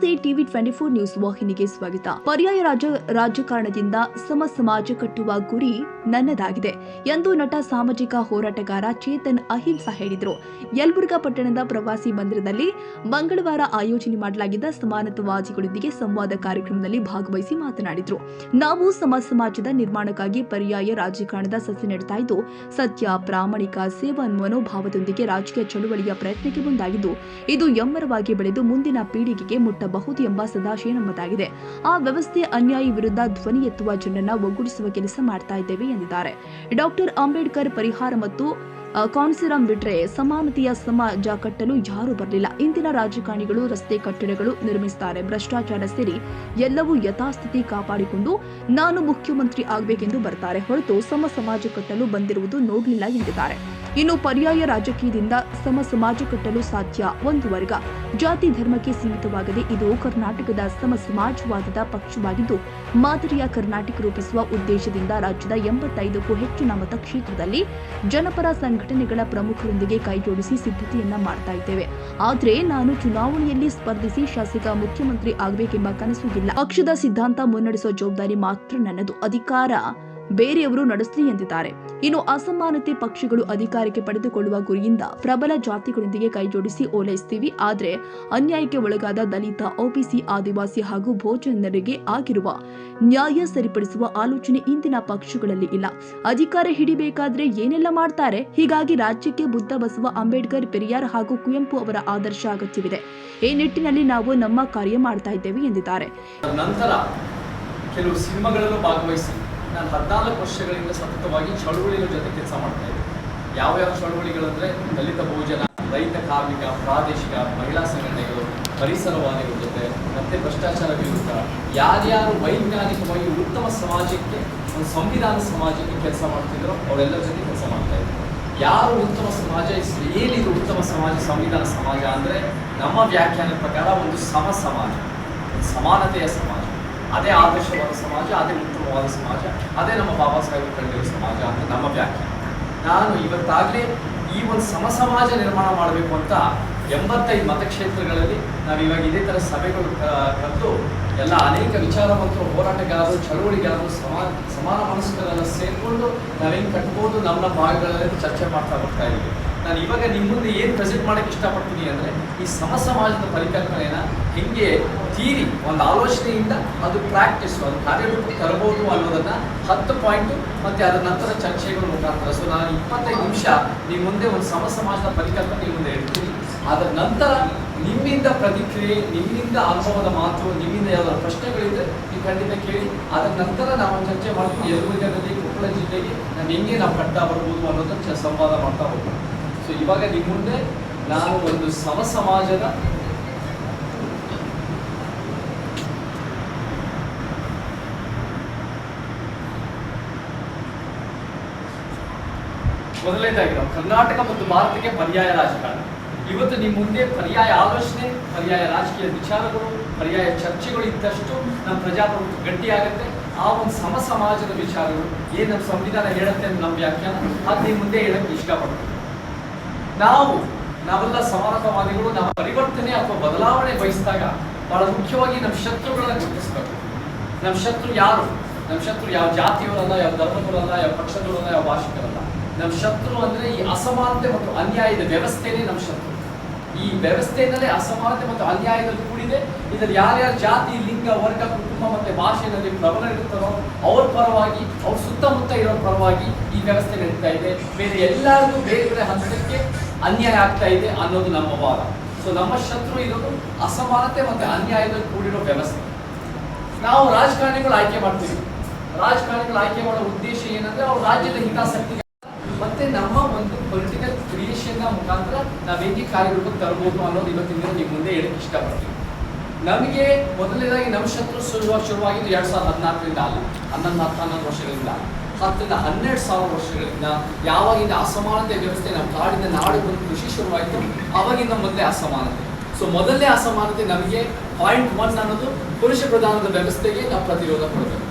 ನಮಸ್ತೆ. TV 24 news ವಾಹಿನಿಗೆ ಸ್ವಾಗತ. ಪರ್ಯಾಯ ರಾಜಕಾರಣದಿಂದ ಸಮಾಜ ಕಟ್ಟುವ ಗುರಿ ನನ್ನದಾಗಿದೆ ಎಂದು ನಟ ಸಾಮಾಜಿಕ ಹೋರಾಟಗಾರ ಚೇತನ್ ಅಹಿಂಸಾ ಹೇಳಿದರು. ಯಲಬುರ್ಗಾ ಪಟ್ಟಣದ ಪ್ರವಾಸಿ ಮಂದಿರದಲ್ಲಿ ಮಂಗಳವಾರ ಆಯೋಜನೆ ಮಾಡಲಾಗಿದ್ದ ಸಮಾನತಾವಾದಿಗಳೊಂದಿಗೆ ಸಂವಾದ ಕಾರ್ಯಕ್ರಮದಲ್ಲಿ ಭಾಗವಹಿಸಿ ಮಾತನಾಡಿದರು. ನಾವು ಸಮಾಜದ ನಿರ್ಮಾಣಕ್ಕಾಗಿ ಪರ್ಯಾಯ ರಾಜಕಾರಣದ ಸಸಿ ನೆಡ್ತಾ ಇದ್ದು, ಸತ್ಯ, ಪ್ರಾಮಾಣಿಕ ಸೇವಾ ಮನೋಭಾವದೊಂದಿಗೆ ರಾಜಕೀಯ ಚಳುವಳಿಯ ಪ್ರಯತ್ನಕ್ಕೆ ಮುಂದಾಗಿದ್ದು, ಇದು ಎಮ್ಮರವಾಗಿ ಬೆಳೆದು ಮುಂದಿನ ಪೀಳಿಗೆಗೆ ಮುಟ್ಟಬಹುದು ಎಂಬ ಸದಾಶಯ ನಮ್ಮದಾಗಿದೆ. ಆ ವ್ಯವಸ್ಥೆ ಅನ್ಯಾಯ ವಿರುದ್ಧ ಧ್ವನಿ ಎತ್ತುವ ಜನರನ್ನ ಒಗ್ಗೂಡಿಸುವ ಕೆಲಸ ಮಾಡ್ತಾ ಇದ್ದೇವೆ ಎಂದಿದ್ದಾರೆ. ಡಾಕ್ಟರ್ ಅಂಬೇಡ್ಕರ್ ಪರಿಹಾರ ಮತ್ತು ಕಾನ್ಸಿರಂ ಬಿಟ್ರೆ ಸಮಾನತೆಯ ಸಮಾಜ ಕಟ್ಟಲು ಯಾರೂ ಬರಲಿಲ್ಲ. ಇಂದಿನ ರಾಜಕಾರಣಿಗಳು ರಸ್ತೆ, ಕಟ್ಟಡಗಳು ನಿರ್ಮಿಸುತ್ತಾರೆ, ಭ್ರಷ್ಟಾಚಾರ ಸೇರಿ ಎಲ್ಲವೂ ಯಥಾಸ್ಥಿತಿ ಕಾಪಾಡಿಕೊಂಡು ನಾನು ಮುಖ್ಯಮಂತ್ರಿ ಆಗಬೇಕೆಂದು ಬರ್ತಾರೆ ಹೊರತು ಸಮಾಜ ಕಟ್ಟಲು ಬಂದಿರುವುದು ನೋಡಲಿಲ್ಲ ಎಂದಿದ್ದಾರೆ. ಇನ್ನು ಪರ್ಯಾಯ ರಾಜಕೀಯದಿಂದ ಸಮಾಜ ಕಟ್ಟಲು ಸಾಧ್ಯ. ಒಂದು ವರ್ಗ, ಜಾತಿ, ಧರ್ಮಕ್ಕೆ ಸೀಮಿತವಾಗದೆ ಇದು ಕರ್ನಾಟಕದ ಸಮಾಜವಾದದ ಪಕ್ಷವಾಗಿದ್ದು, ಮಾದರಿಯ ಕರ್ನಾಟಕ ರೂಪಿಸುವ ಉದ್ದೇಶದಿಂದ ರಾಜ್ಯದ 85ಕ್ಕೂ ಹೆಚ್ಚಿನ ಮತಕ್ಷೇತ್ರದಲ್ಲಿ ಜನಪರ ಸಂಘಟನೆಗಳ ಪ್ರಮುಖರೊಂದಿಗೆ ಕೈಜೋಡಿಸಿ ಸಿದ್ಧತೆಯನ್ನ ಮಾಡ್ತಾ ಇದ್ದೇವೆ. ಆದ್ರೆ ನಾನು ಚುನಾವಣೆಯಲ್ಲಿ ಸ್ಪರ್ಧಿಸಿ ಶಾಸಕ ಮುಖ್ಯಮಂತ್ರಿ ಆಗಬೇಕೆಂಬ ಕನಸು ಇಲ್ಲ. ಪಕ್ಷದ ಸಿದ್ಧಾಂತ ಮುನ್ನಡೆಸುವ ಜವಾಬ್ದಾರಿ ಮಾತ್ರ ನನ್ನದು, ಅಧಿಕಾರ ಬೇರೆಯವರು ನಡೆಸಲಿ ಎಂದಿದ್ದಾರೆ. ಇನ್ನು ಅಸಮಾನತೆ ಪಕ್ಷಗಳು ಅಧಿಕಾರಕ್ಕೆ ಪಡೆದುಕೊಳ್ಳುವ ಗುರಿಯಿಂದ ಪ್ರಬಲ ಜಾತಿಗಳೊಂದಿಗೆ ಕೈಜೋಡಿಸಿ ಓಲೈಸುತ್ತೀವಿ. ಆದರೆ ಅನ್ಯಾಯಕ್ಕೆ ಒಳಗಾದ ದಲಿತ, ಒಬಿಸಿ, ಆದಿವಾಸಿ ಹಾಗೂ ಭೋಜನರಿಗೆ ಆಗಿರುವ ನ್ಯಾಯ ಸರಿಪಡಿಸುವ ಆಲೋಚನೆ ಇಂದಿನ ಪಕ್ಷಗಳಲ್ಲಿ ಇಲ್ಲ. ಅಧಿಕಾರ ಹಿಡಿಬೇಕಾದ್ರೆ ಏನೆಲ್ಲ ಮಾಡ್ತಾರೆ. ಹೀಗಾಗಿ ರಾಜ್ಯಕ್ಕೆ ಬುದ್ಧ, ಬಸವ, ಅಂಬೇಡ್ಕರ್, ಪೆರಿಯಾರ್ ಹಾಗೂ ಕುವೆಂಪು ಅವರ ಆದರ್ಶ ಅಗತ್ಯವಿದೆ. ಈ ನಿಟ್ಟಿನಲ್ಲಿ ನಾವು ನಮ್ಮ ಕಾರ್ಯ ಮಾಡ್ತಾ ಇದ್ದೇವೆ ಎಂದಿದ್ದಾರೆ. ನಂತರ ಕೆಲವು ಸಿನಿಮಾಗಳಲ್ಲೂ ಭಾಗವಹಿಸಿ ನಾನು 14 ವರ್ಷಗಳಿಂದ ಸತತವಾಗಿ ಚಳುವಳಿಗಳ ಜೊತೆ ಕೆಲಸ ಮಾಡ್ತಾ ಇದ್ದೆ. ಯಾವ್ಯಾವ ಚಳುವಳಿಗಳಂದರೆ ದಲಿತ ಬಹುಜನ, ರೈತ, ಕಾರ್ಮಿಕ, ಪ್ರಾದೇಶಿಕ, ಮಹಿಳಾ ಸಂಘಟನೆಗಳು, ಪರಿಸರವಾದಿಗಳ ಜೊತೆ, ಮತ್ತೆ ಭ್ರಷ್ಟಾಚಾರ ವಿರುದ್ಧ ಯಾರ್ಯಾರು ವೈಜ್ಞಾನಿಕವಾಗಿ ಉತ್ತಮ ಸಮಾಜಕ್ಕೆ, ಒಂದು ಸಂವಿಧಾನ ಸಮಾಜಕ್ಕೆ ಕೆಲಸ ಮಾಡ್ತಿದ್ರು ಅವರೆಲ್ಲರ ಜೊತೆ ಕೆಲಸ ಮಾಡ್ತಾ ಇದ್ರು. ಯಾರು ಉತ್ತಮ ಸಮಾಜ, ಏನಿದು ಉತ್ತಮ ಸಮಾಜ, ಸಂವಿಧಾನ ಸಮಾಜ ಅಂದರೆ ನಮ್ಮ ವ್ಯಾಖ್ಯಾನದ ಪ್ರಕಾರ ಒಂದು ಸಮಾಜ, ಸಮಾನತೆಯ ಸಮಾಜ, ಅದೇ ಆದರ್ಶವಾದ ಸಮಾಜ, ಅದೇ ಉತ್ತಮವಾದ ಸಮಾಜ, ಅದೇ ನಮ್ಮ ಬಾಬಾ ಸಾಹೇಬ್ ಕಂಡಿರೋ ಸಮಾಜ ಅಂತ ನಮ್ಮ ವ್ಯಾಖ್ಯಾನ. ನಾನು ಇವತ್ತಾಗಲೇ ಈ ಒಂದು ಸಮಾಜ ನಿರ್ಮಾಣ ಮಾಡಬೇಕು ಅಂತ 85 ಮತಕ್ಷೇತ್ರಗಳಲ್ಲಿ ನಾವಿವಾಗ ಇದೇ ಥರ ಸಭೆಗಳು ಕರೆದು ಎಲ್ಲ ಅನೇಕ ವಿಚಾರವಂತರು, ಹೋರಾಟಗಾರರು, ಚಳುವಳಿಗಾರರು, ಸಮಾನ ಮನಸ್ಕರೆಲ್ಲ ಸೇರಿಕೊಂಡು ನಾವೇನು ಕಟ್ಬೋದು ನಮ್ಮ ಭಾಗಗಳಲ್ಲಿ ಚರ್ಚೆ ಮಾಡ್ತಾ ಬರ್ತಾ ಇದ್ದೀವಿ. ನಾನು ಇವಾಗ ನಿಮ್ಮ ಮುಂದೆ ಏನು ಪ್ರೆಸೆಂಟ್ ಮಾಡೋಕ್ಕೆ ಇಷ್ಟಪಡ್ತೀನಿ ಅಂದರೆ ಈ ಸಮಾಜದ ಪರಿಕಲ್ಪನೆಯನ್ನು ಹೆಂಗೆ ತೀರಿ ಒಂದು ಆಲೋಚನೆಯಿಂದ ಅದು ಪ್ರಾಕ್ಟೀಸು, ಅದು ಕಾರ್ಯರೂಪಕ್ಕೆ ತರಬಹುದು ಅನ್ನೋದನ್ನು 10 ಪಾಯಿಂಟು ಮತ್ತು ಅದರ ನಂತರ ಚರ್ಚೆಗಳ ಮುಖಾಂತರ. ಸೊ ನಾನು 25 ನಿಮಿಷ ನಿಮ್ಮ ಮುಂದೆ ಒಂದು ಸಮಾಜದ ಪರಿಕಲ್ಪನೆ ನಿಮ್ಮ ಮುಂದೆ ಇಡ್ತೀನಿ. ಅದರ ನಂತರ ನಿಮ್ಮಿಂದ ಪ್ರತಿಕ್ರಿಯೆ, ನಿಮ್ಮಿಂದ ಅನುಭವದ ಮಾತು, ನಿಮ್ಮಿಂದ ಯಾವ್ದಾದ್ರು ಪ್ರಶ್ನೆಗಳಿದ್ರೆ ನೀವು ಖಂಡಿತ ಕೇಳಿ. ಅದರ ನಂತರ ನಾವು ಚರ್ಚೆ ಮಾಡ್ತೀವಿ. ಯಲಬುರ್ಗಾದಲ್ಲಿ, ಕೊಪ್ಪಳ ಜಿಲ್ಲೆಗೆ ನಾವು ಕಟ್ತಾ ಬರ್ಬೋದು ಅನ್ನೋದನ್ನು ಸಂವಾದ ಮಾಡ್ತಾ ಹೋಗ್ಬೋದು. ಸೊ ಇವಾಗ ನಿಮ್ಮ ಮುಂದೆ ನಾನು ಒಂದು ಸಮಾಜದ ಮೊದಲನೇದಾಗಿ ನಾವು ಕರ್ನಾಟಕ ಮತ್ತು ಭಾರತಕ್ಕೆ ಪರ್ಯಾಯ ರಾಜಕಾರಣ. ಇವತ್ತು ನಿಮ್ಮ ಮುಂದೆ ಪರ್ಯಾಯ ಆಲೋಚನೆ, ಪರ್ಯಾಯ ರಾಜಕೀಯ ವಿಚಾರಗಳು, ಪರ್ಯಾಯ ಚರ್ಚೆಗಳು ಇದ್ದಷ್ಟು ನಮ್ಮ ಪ್ರಜಾಪ್ರಭುತ್ವ ಗಟ್ಟಿಯಾಗುತ್ತೆ. ಆ ಒಂದು ಸಮಾಜದ ವಿಚಾರಗಳು ಏನು ನಮ್ಮ ಸಂವಿಧಾನ ಹೇಳುತ್ತೆ ಅಂತ ನಮ್ಮ ವ್ಯಾಖ್ಯಾನ ಅದು ನಿಮ್ಮ ಮುಂದೆ ಹೇಳಕ್ಕೆ ಇಷ್ಟಪಡ್ತೀವಿ. ನಾವೆಲ್ಲ ಸಮಾನತಾವಾದಿಗಳು. ನಾವು ಪರಿವರ್ತನೆ ಅಥವಾ ಬದಲಾವಣೆ ಬಯಸಿದಾಗ ಬಹಳ ಮುಖ್ಯವಾಗಿ ನಮ್ಮ ಶತ್ರುಗಳನ್ನ ಗುರುತಿಸಬೇಕು. ನಮ್ಮ ಶತ್ರು ಯಾರು? ನಮ್ಮ ಶತ್ರು ಯಾವ ಜಾತಿಯವರಲ್ಲ, ಯಾವ ಧರ್ಮದವರಲ್ಲ, ಯಾವ ಪಕ್ಷದವರಲ್ಲ, ಯಾವ ಭಾಷಿಕರಲ್ಲ. ನಮ್ಮ ಶತ್ರು ಅಂದರೆ ಈ ಅಸಮಾನತೆ ಮತ್ತು ಅನ್ಯಾಯದ ವ್ಯವಸ್ಥೆನೇ ನಮ್ಮ ಶತ್ರು. ಈ ವ್ಯವಸ್ಥೆಯಲ್ಲೇ ಅಸಮಾನತೆ ಮತ್ತು ಅನ್ಯಾಯದಲ್ಲಿ ಕೂಡಿದೆ. ಇದರಲ್ಲಿ ಯಾರ್ಯಾರು ಜಾತಿ, ಲಿಂಗ, ವರ್ಗ, ಕುಟುಂಬ ಮತ್ತು ಭಾಷೆಯಲ್ಲಿ ಪ್ರಬಲ ಇರ್ತಾರೋ ಅವ್ರ ಪರವಾಗಿ, ಅವ್ರ ಸುತ್ತಮುತ್ತ ಇರೋ ಪರವಾಗಿ ಈ ವ್ಯವಸ್ಥೆ ನಡೀತಾ ಇದೆ. ಬೇರೆ ಎಲ್ಲರಿಗೂ ಬೇರೆ ಬೇರೆ ಹಂತಕ್ಕೆ ಅನ್ಯಾಯ ಆಗ್ತಾ ಇದೆ ಅನ್ನೋದು ನಮ್ಮ ವಾದ. ಸೊ ನಮ್ಮ ಶತ್ರು ಇರೋದು ಅಸಮಾನತೆ ಮತ್ತು ಅನ್ಯಾಯದಲ್ಲಿ ಕೂಡಿರೋ ವ್ಯವಸ್ಥೆ. ನಾವು ರಾಜಕಾರಣಿಗಳು ಆಯ್ಕೆ ಮಾಡ್ತೀವಿ. ರಾಜಕಾರಣಿಗಳು ಆಯ್ಕೆ ಮಾಡೋ ಉದ್ದೇಶ ಏನಂದ್ರೆ ಅವ್ರ ರಾಜ್ಯದ ಹಿತಾಸಕ್ತಿ ಮತ್ತೆ ನಮ್ಮ ಒಂದು ಪೊಲಿಟಿಕಲ್ ಕ್ರಿಯೇಷನ್ ಮುಖಾಂತರ ನಾವು ಹೇಗೆ ಕಾರ್ಯರೂಪಕ್ಕೆ ತರಬಹುದು ಅನ್ನೋದು ಇವತ್ತಿನ ದಿನ ನಿಮ್ಮ ಮುಂದೆ ಹೇಳಕ್ಕೆ ಇಷ್ಟಪಡ್ತೀವಿ. ನಮಗೆ ಮೊದಲನೇದಾಗಿ ನಮ್ಮ ಶತ್ರು ಶುರುವಾಗಿದ್ದು 2014ರಿಂದ ಅಲ್ಲ, 11-12 ವರ್ಷಗಳಿಂದ, 10ರಿಂದ 12,000 ವರ್ಷಗಳಿಂದ. ಯಾವಾಗಿಂದ ಅಸಮಾನತೆ ವ್ಯವಸ್ಥೆ ನಮ್ಮ ಕಾಡಿನ ನಾಡು ಒಂದು ಕೃಷಿ ಶುರುವಾಯಿತು ಆವಾಗಿಂದ ಮೊದಲೇ ಅಸಮಾನತೆ. ಸೊ ಮೊದಲನೇ ಅಸಮಾನತೆ ನಮಗೆ ಪಾಯಿಂಟ್ 1 ಅನ್ನೋದು ಪುರುಷ ಪ್ರಧಾನದ ವ್ಯವಸ್ಥೆಗೆ ನಾವು ಪ್ರತಿರೋಧ ಕೊಡಬೇಕು.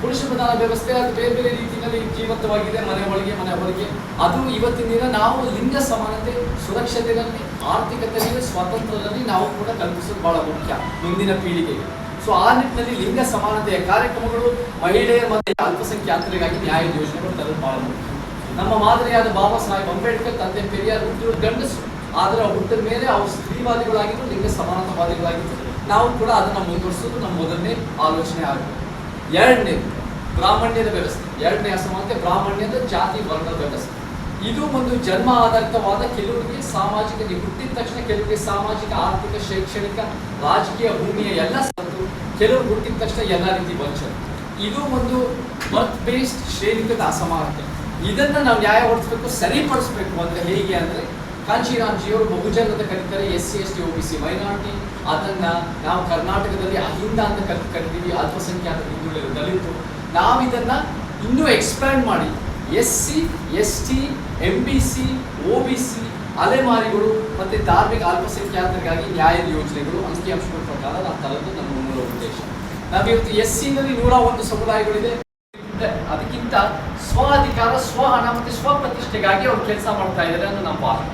ಪುರುಷ ಪ್ರಧಾನ ವ್ಯವಸ್ಥೆ ಅದು ಬೇರೆ ಬೇರೆ ರೀತಿಯಲ್ಲಿ ಜೀವಂತವಾಗಿದೆ, ಮನೆ ಒಳಗೆ ಮನೆ ಹೊರಗೆ. ಅದು ಇವತ್ತಿನ ದಿನ ನಾವು ಲಿಂಗ ಸಮಾನತೆ, ಸುರಕ್ಷತೆಯಲ್ಲಿ ಆರ್ಥಿಕತೆಯಲ್ಲಿ ಸ್ವಾತಂತ್ರ್ಯದಲ್ಲಿ ನಾವು ಕೂಡ ಕಲ್ಪಿಸೋದು ಬಹಳ ಮುಖ್ಯ ಮುಂದಿನ ಪೀಳಿಗೆಗೆ. ಸೊ ಆ ನಿಟ್ಟಿನಲ್ಲಿ ಲಿಂಗ ಸಮಾನತೆಯ ಕಾರ್ಯಕ್ರಮಗಳು, ಮಹಿಳೆಯರ ಮತ್ತು ಅಲ್ಪಸಂಖ್ಯಾತರಿಗಾಗಿ ನ್ಯಾಯ ಯೋಜನೆಗಳು ತರೋದು ಬಹಳ ಮುಖ್ಯ. ನಮ್ಮ ಮಾದರಿಯಾದ ಬಾಬಾ ಸಾಹೇಬ್ ಅಂಬೇಡ್ಕರ್, ತಂದೆ ಪೆರಿಯಾರ್ ಹುಟ್ಟಿರೋ ಗಂಡಸರು, ಆದರೆ ಹುಟ್ಟಿದ ಮೇಲೆ ಅವರು ಸ್ತ್ರೀವಾದಿಗಳಾಗಿದ್ದು ಲಿಂಗ ಸಮಾನತಾವಾದಿಗಳಾಗಿದ್ದು, ನಾವು ಕೂಡ ಅದನ್ನು ಮುಂದುವರಿಸೋದು ನಮ್ಮ ಮೊದಲನೇ ಆಲೋಚನೆ ಆಗುತ್ತೆ. ಎರಡನೇದು ಬ್ರಾಹ್ಮಣ್ಯದ ವ್ಯವಸ್ಥೆ. ಎರಡನೇ ಅಸಮಾನತೆ ಬ್ರಾಹ್ಮಣ್ಯದ ಜಾತಿ ವರ್ಗದ ವ್ಯವಸ್ಥೆ. ಇದು ಒಂದು ಜನ್ಮ ಆಧಾರಿತವಾದ, ಕೆಲವರಿಗೆ ಸಾಮಾಜಿಕ, ನೀವು ಹುಟ್ಟಿದ ತಕ್ಷಣ ಕೆಲವರಿಗೆ ಸಾಮಾಜಿಕ, ಆರ್ಥಿಕ, ಶೈಕ್ಷಣಿಕ, ರಾಜಕೀಯ ಭೂಮಿಯ ಎಲ್ಲ ಸಂತು, ಕೆಲವರು ಹುಟ್ಟಿದ ತಕ್ಷಣ ಎಲ್ಲ ರೀತಿ ವಂಚನೆ. ಇದು ಒಂದು ಬರ್ತ್ ಬೇಸ್ಡ್ ಶ್ರೇಣಿಕದ ಅಸಮಾನತೆ. ಇದನ್ನ ನಾವು ನ್ಯಾಯಗೊಳಿಸಬೇಕು, ಸರಿಪಡಿಸಬೇಕು. ಅಂದ್ರೆ ಹೇಗೆ ಅಂದ್ರೆ, ಕಾಂಚೀರಾಮ್ಜಿಯವರು ಬಹುಜನದ ಕರೀತಾರೆ, SC ST OBC ಮೈನಾರಿಟಿ. ಅದನ್ನ ನಾವು ಕರ್ನಾಟಕದಲ್ಲಿ ಅಹಿಂದ ಅಂತ ಕರಿತೀವಿ, ಅಲ್ಪಸಂಖ್ಯಾತ ಹಿಂದುಳಿದ ದಲಿತರು. ನಾವಿದನ್ನ ಇನ್ನೂ ಎಕ್ಸ್ಪ್ಯಾಂಡ್ ಮಾಡಿ SC ST MBC OBC ಅಲೆಮಾರಿಗಳು ಮತ್ತೆ ಧಾರ್ಮಿಕ ಅಲ್ಪಸಂಖ್ಯಾತರಿಗಾಗಿ ನ್ಯಾಯದ ಯೋಜನೆಗಳು, ಅಂಕಿಅಂಶಗಳ ಪ್ರಕಾರ ನಾವು ತರದ್ದು ನಮ್ಮ ಮೂಲ ಉದ್ದೇಶ. ನಾವಿವತ್ತು SC ನಲ್ಲಿ 101 ಸಮುದಾಯಗಳಿದೆ. ಅದಕ್ಕಿಂತ ಸ್ವ ಅಧಿಕಾರ, ಸ್ವ ಹಣ ಮತ್ತು ಸ್ವ ಪ್ರತಿಷ್ಠೆಗಾಗಿ ಅವರು ಕೆಲಸ ಮಾಡ್ತಾ ಇದ್ದಾರೆ ಅನ್ನೋ ನಮ್ಮ ಭಾವನೆ.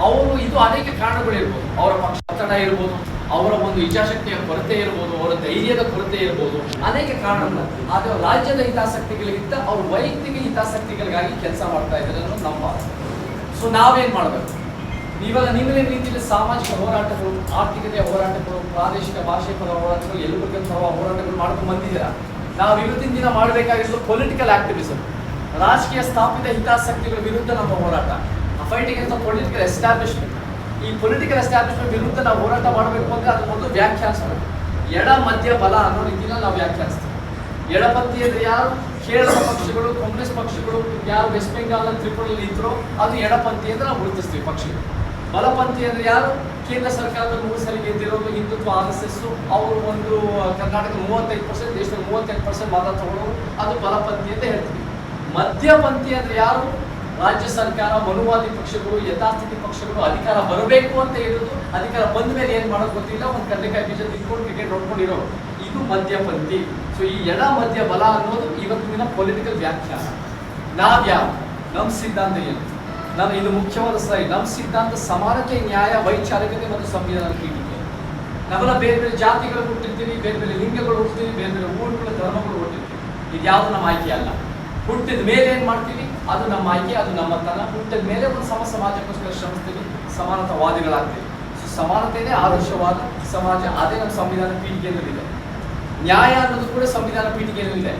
ಅವರು ಇದು ಅನೇಕ ಕಾರಣಗಳಿರ್ಬೋದು, ಅವರ ಪಕ್ಷ ಒತ್ತಡ ಇರ್ಬೋದು, ಅವರ ಒಂದು ಇಚ್ಛಾಶಕ್ತಿಯ ಕೊರತೆ ಇರ್ಬೋದು, ಅವರ ಧೈರ್ಯದ ಕೊರತೆ ಇರ್ಬೋದು, ಅನೇಕ ಕಾರಣಗಳು. ಆದರೆ ರಾಜ್ಯದ ಹಿತಾಸಕ್ತಿಗಳಿಗಿಂತ ಅವ್ರ ವೈಯಕ್ತಿಕ ಹಿತಾಸಕ್ತಿಗಳಿಗಾಗಿ ಕೆಲಸ ಮಾಡ್ತಾ ಇದ್ದಾರೆ ಅನ್ನೋದು ನಮ್ಮ ಭಾವನೆ. ಸೊ ನಾವೇನ್ ಮಾಡಬೇಕು? ಇವಾಗ ನಿಮ್ಮದೇ ರೀತಿಯಲ್ಲಿ ಸಾಮಾಜಿಕ ಹೋರಾಟಗಳು, ಆರ್ಥಿಕತೆಯ ಹೋರಾಟಗಳು, ಪ್ರಾದೇಶಿಕ ಭಾಷೆ ಪರ ಹೋರಾಟಗಳು, ಎಲ್ಲರಿಗೂ ಹೋರಾಟಗಳು ಮಾಡ್ಕೊಂಡು ಬಂದಿದ್ದೀರಾ. ನಾವು ಇವತ್ತಿನ ದಿನ ಮಾಡಬೇಕಾಗಿರೋದು ಪೊಲಿಟಿಕಲ್ ಆಕ್ಟಿವಿಸಮ್, ರಾಜಕೀಯ ಸ್ಥಾಪಿತ ಹಿತಾಸಕ್ತಿಗಳ ವಿರುದ್ಧ ನಮ್ಮ ಹೋರಾಟ, ಫೈಟಿಂಗ್ ಅಂತ ಪೊಲಿಟಿಕಲ್ ಎಸ್ಟಾಬ್ಲಿಷ್ಮೆಂಟ್. ಈ ಪೊಲಿಟಿಕಲ್ ಎಸ್ಟಾಬ್ಲಿಷ್ಮೆಂಟ್ ವಿರುದ್ಧ ನಾವು ಹೋರಾಟ ಮಾಡಬೇಕು ಅಂದರೆ ಅದು ಮೊದಲು ವ್ಯಾಖ್ಯಾನಿಸಬೇಕು. ಎಡ ಮಧ್ಯ ಬಲ ಅನ್ನೋ ರೀತಿಯಲ್ಲಿ ನಾವು ವ್ಯಾಖ್ಯಾನಿಸ್ತೀವಿ. ಎಡಪಂಥಿ ಅಂದರೆ ಯಾರು? ಕೇರಳ ಪಕ್ಷಗಳು, ಕಾಂಗ್ರೆಸ್ ಪಕ್ಷಗಳು, ಯಾರು ವೆಸ್ಟ್ ಬೆಂಗಾಲ್ ತ್ರಿಪುರಲ್ಲಿ ಇದ್ರೋ ಅದು ಎಡಪಂಥಿ ಅಂತ ನಾವು ಗುರುತಿಸ್ತೀವಿ ಪಕ್ಷಗಳು. ಬಲಪಂಥಿ ಅಂದರೆ ಯಾರು? ಕೇಂದ್ರ ಸರ್ಕಾರದ 3 ಸಲ ಗೆದ್ದಿರೋದು ಹಿಂದುತ್ವ RSS, ಅವರು ಒಂದು ಕರ್ನಾಟಕ 35%, ದೇಶದಲ್ಲಿ 35% ಮಾತ್ರ ತಗೊಳ್ಳೋರು, ಅದು ಬಲಪಂಥಿ ಅಂತ ಹೇಳ್ತೀವಿ. ಮಧ್ಯಪಂಥಿ ಅಂದರೆ ಯಾರು? ರಾಜ್ಯ ಸರ್ಕಾರ, ಮನುವಾದಿ ಪಕ್ಷಗಳು, ಯಥಾಸ್ಥಿತಿ ಪಕ್ಷಗಳು ಅಧಿಕಾರ ಬರಬೇಕು ಅಂತ ಹೇಳೋದು, ಅಧಿಕಾರ ಬಂದ ಮೇಲೆ ಏನು ಮಾಡೋದು ಗೊತ್ತಿಲ್ಲ, ಒಂದು ಕಡಲೆಕಾಯಿ ಬೀಜ ತಿನ್ಕೊಂಡು ಕ್ರಿಕೆಟ್ ನೋಡ್ಕೊಂಡಿರೋ, ಇದು ಮಧ್ಯಪಂಥಿ. ಸೊ ಈ ಎಡ ಮಧ್ಯ ಬಲ ಅನ್ನೋದು ಇವತ್ತಿನ ಪೊಲಿಟಿಕಲ್ ವ್ಯಾಖ್ಯಾನ. ನಾವ್ಯಾವ? ನಮ್ಮ ಸಿದ್ಧಾಂತ ಏನು? ನಾನು ಇದು ಮುಖ್ಯವಾದ ಸ್ಲೈಡ್. ನಮ್ಮ ಸಿದ್ಧಾಂತ ಸಮಾನತೆ, ನ್ಯಾಯ, ವೈಚಾರಿಕತೆ ಮತ್ತು ಸಂವಿಧಾನದ ಪೀಠಿಕೆ. ನಾವೆಲ್ಲ ಬೇರೆ ಬೇರೆ ಜಾತಿಗಳು ಹುಟ್ಟಿರ್ತೀವಿ, ಬೇರೆ ಬೇರೆ ಲಿಂಗಗಳು ಹುಟ್ಟಿರ್ತೀವಿ, ಬೇರೆ ಬೇರೆ ಊರುಗಳು, ಧರ್ಮಗಳು ಹುಟ್ಟಿರ್ತೀವಿ. ಇದು ಯಾವುದು ನಮ್ಮ ಆಯ್ಕೆ ಅಲ್ಲ. ಹುಟ್ಟಿದ ಮೇಲೆ ಏನು ಮಾಡ್ತೀವಿ ಅದು ನಮ್ಮ ಆಯ್ಕೆ, ಅದು ನಮ್ಮ ತನ. ಹುಟ್ಟಿದ ಮೇಲೆ ಒಂದು ಸಮಾಜಕ್ಕೋಸ್ಕರ ಶ್ರಮಿಸ್ತೀವಿ, ಸಮಾನತಾವಾದಿಗಳಾಗ್ತೀವಿ. ಸೊ ಸಮಾನತೆಯೇ ಆದರ್ಶವಾದ ಸಮಾಜ, ಅದೇ ನಮ್ಮ ಸಂವಿಧಾನ ಪೀಠಿಕೆಯಲ್ಲಿದೆ. ನ್ಯಾಯ ಅನ್ನೋದು ಕೂಡ ಸಂವಿಧಾನ ಪೀಠಿಕೆಯಲ್ಲಿದೆ.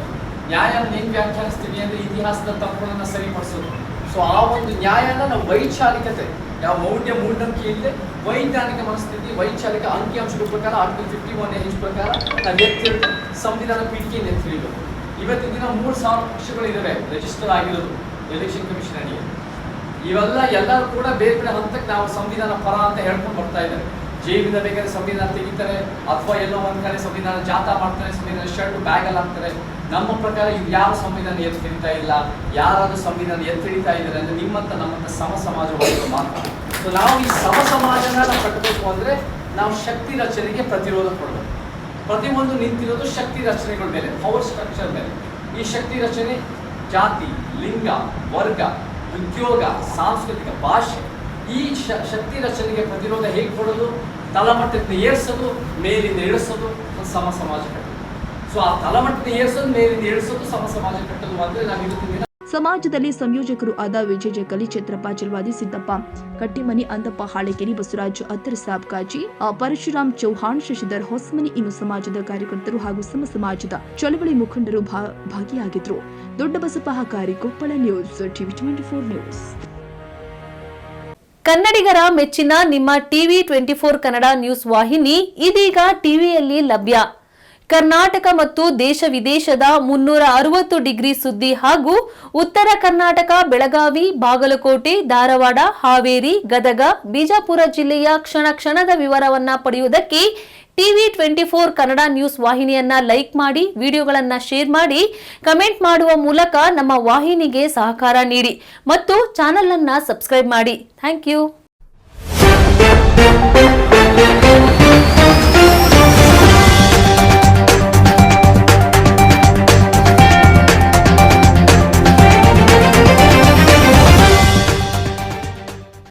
ನ್ಯಾಯನ ಹೆಂಗೆ ವ್ಯಾಖ್ಯಾನಿಸ್ತೀವಿ ಅಂದರೆ ಇತಿಹಾಸದ ತಪ್ಪುಗಳನ್ನು ಸರಿಪಡಿಸೋದು. ಸೊ ಆ ಒಂದು ನ್ಯಾಯನ ನಾವು ವೈಚಾರಿಕತೆ, ಯಾವ ಮೌಢ್ಯ ಮೂಢನಂಬಿಕೆ ಇಲ್ಲದೆ ವೈಜ್ಞಾನಿಕ ಮನಸ್ಥಿತಿ, ವೈಚಾರಿಕ ಅಂಕಿಅಂಶಗಳ ಪ್ರಕಾರ ಆರ್ಟಿಕಲ್ 51H ಪ್ರಕಾರ ನಾವು ಎತ್ತಿರೋದು ಸಂವಿಧಾನ ಪೀಠಿಕೆಯನ್ನು ಎತ್ತಿರಬೇಕು. ಇವತ್ತಿನ ದಿನ 3,000 ಪಕ್ಷಗಳಿದ್ದಾವೆ ರಿಜಿಸ್ಟರ್ ಆಗಿರೋದು ಎಲೆಕ್ಷನ್ ಕಮಿಷನ್ ಅಡಿಯಲ್ಲಿ. ಇವೆಲ್ಲ ಎಲ್ಲರೂ ಕೂಡ ಬೇರೆ ಬೇರೆ ಹಂತಕ್ಕೆ ನಾವು ಸಂವಿಧಾನ ಪರ ಅಂತ ಹೇಳ್ಕೊಂಡು ಬರ್ತಾ ಇದ್ದಾರೆ. ಜೈಲಿಂದ ಬೇಕಾದ್ರೆ ಸಂವಿಧಾನ ತೆಗಿತಾರೆ, ಅಥವಾ ಎಲ್ಲೋ ಒಂದು ಕಡೆ ಸಂವಿಧಾನ ಜಾಥಾ ಮಾಡ್ತಾರೆ, ಸಂವಿಧಾನ ಶರ್ಟ್ ಬ್ಯಾಗಲ್ಲಿ ಹಾಕ್ತಾರೆ. ನಮ್ಮ ಪ್ರಕಾರ ಇದು ಯಾವ ಸಂವಿಧಾನ ಎತ್ತು ಹಿಡಿತಾ ಇಲ್ಲ. ಯಾರಾದ್ರೂ ಸಂವಿಧಾನ ಎತ್ತು ಹಿಡಿತಾ ಇದ್ದಾರೆ ಅಂದರೆ ನಿಮ್ಮಂತ ನಮ್ಮಂತ ಸಮ ಸಮಾಜವಾದ ಮಾತ್ರ. ಸೊ ನಾವು ಈ ಸಮ ಸಮಾಜನ ನಾವು ಕಟ್ಟಬೇಕು ಅಂದರೆ ನಾವು ಶಕ್ತಿ ರಚನೆಗೆ ಪ್ರತಿರೋಧ ಕೊಡಬೇಕು. ಪ್ರತಿಯೊಂದು ನಿಂತಿರೋದು ಶಕ್ತಿ ರಚನೆಗಳ ಮೇಲೆ, ಪವರ್ ಸ್ಟ್ರಕ್ಚರ್ ಮೇಲೆ. ಈ ಶಕ್ತಿ ರಚನೆ ಜಾತಿ, ಲಿಂಗ, ವರ್ಗ, ಉದ್ಯೋಗ, ಸಾಂಸ್ಕೃತಿಕ, ಭಾಷೆ, ಈ ಶಕ್ತಿ ರಚನೆಗೆ ಪ್ರತಿರೋಧ ಹೇಗೆ ಕೊಡೋದು? ತಳಮಟ್ಟದಿಂದ ಏರಿಸೋದು, ಮೇಲಿಂದ ಇಳಿಸೋದು, ಒಂದು ಸಮ ಸಮಾಜ ಕಟ್ಟೋದು. ಸೊ ಆ ತಳಮಟ್ಟದಿಂದ ಏರಿಸೋದು, ಮೇಲಿಂದ ಇಳಿಸೋದು, ಸಮ ಸಮಾಜ ಕಟ್ಟೋದು ಅಂದರೆ ನಾವು ಇವತ್ತಿನ ಸಮಾಜದಲ್ಲಿ ಸಂಯೋಜಕರು ಆದ ವಿಜಯ ಜಗಲಿ, ಛತ್ರಪ್ಪ ಚಲವಾದಿ, ಸಿದ್ದಪ್ಪ ಕಟ್ಟಿಮನಿ, ಅಂದಪ್ಪ ಹಾಳೆಕೆರೆ, ಬಸವರಾಜ್ ಅತ್ತರ್ ಸಾಬ್ ಕಾಜಿ, ಪರಶುರಾಮ್ ಚೌಹಾಣ್, ಶಶಿಧರ್ ಹೊಸಮನಿ, ಇನ್ನು ಸಮಾಜದ ಕಾರ್ಯಕರ್ತರು ಹಾಗೂ ಸಮಾಜದ ಚಳವಳಿ ಮುಖಂಡರು ಭಾಗಿಯಾಗಿದ್ರು. Dodda Basappa Hakari, Koppal news, TV 24 news. ಕನ್ನಡಿಗರ ಮೆಚ್ಚಿನ ನಿಮ್ಮ ಟಿವಿ 24 ಕನ್ನಡ ನ್ಯೂಸ್ ವಾಹಿನಿ ಇದೀಗ ಟಿವಿಯಲ್ಲಿ ಲಭ್ಯ. ಕರ್ನಾಟಕ ಮತ್ತು ದೇಶ ವಿದೇಶದ 360 ಡಿಗ್ರಿ ಸುದ್ದಿ ಹಾಗೂ ಉತ್ತರ ಕರ್ನಾಟಕ, ಬೆಳಗಾವಿ, ಬಾಗಲಕೋಟೆ, ಧಾರವಾಡ, ಹಾವೇರಿ, ಗದಗ, ಬಿಜಾಪುರ ಜಿಲ್ಲೆಯ ಕ್ಷಣ ಕ್ಷಣದ ವಿವರವನ್ನ ಪಡೆಯುವುದಕ್ಕೆ ಟಿವಿ 24 ಕನ್ನಡ ನ್ಯೂಸ್ ವಾಹಿನಿಯನ್ನ ಲೈಕ್ ಮಾಡಿ, ವಿಡಿಯೋಗಳನ್ನ ಶೇರ್ ಮಾಡಿ, ಕಮೆಂಟ್ ಮಾಡುವ ಮೂಲಕ ನಮ್ಮ ವಾಹಿನಿಗೆ ಸಹಕಾರ ನೀಡಿ ಮತ್ತು ಚಾನೆಲ್ ಅನ್ನ ಸಬ್ಸ್ಕ್ರೈಬ್ ಮಾಡಿ. Thank you.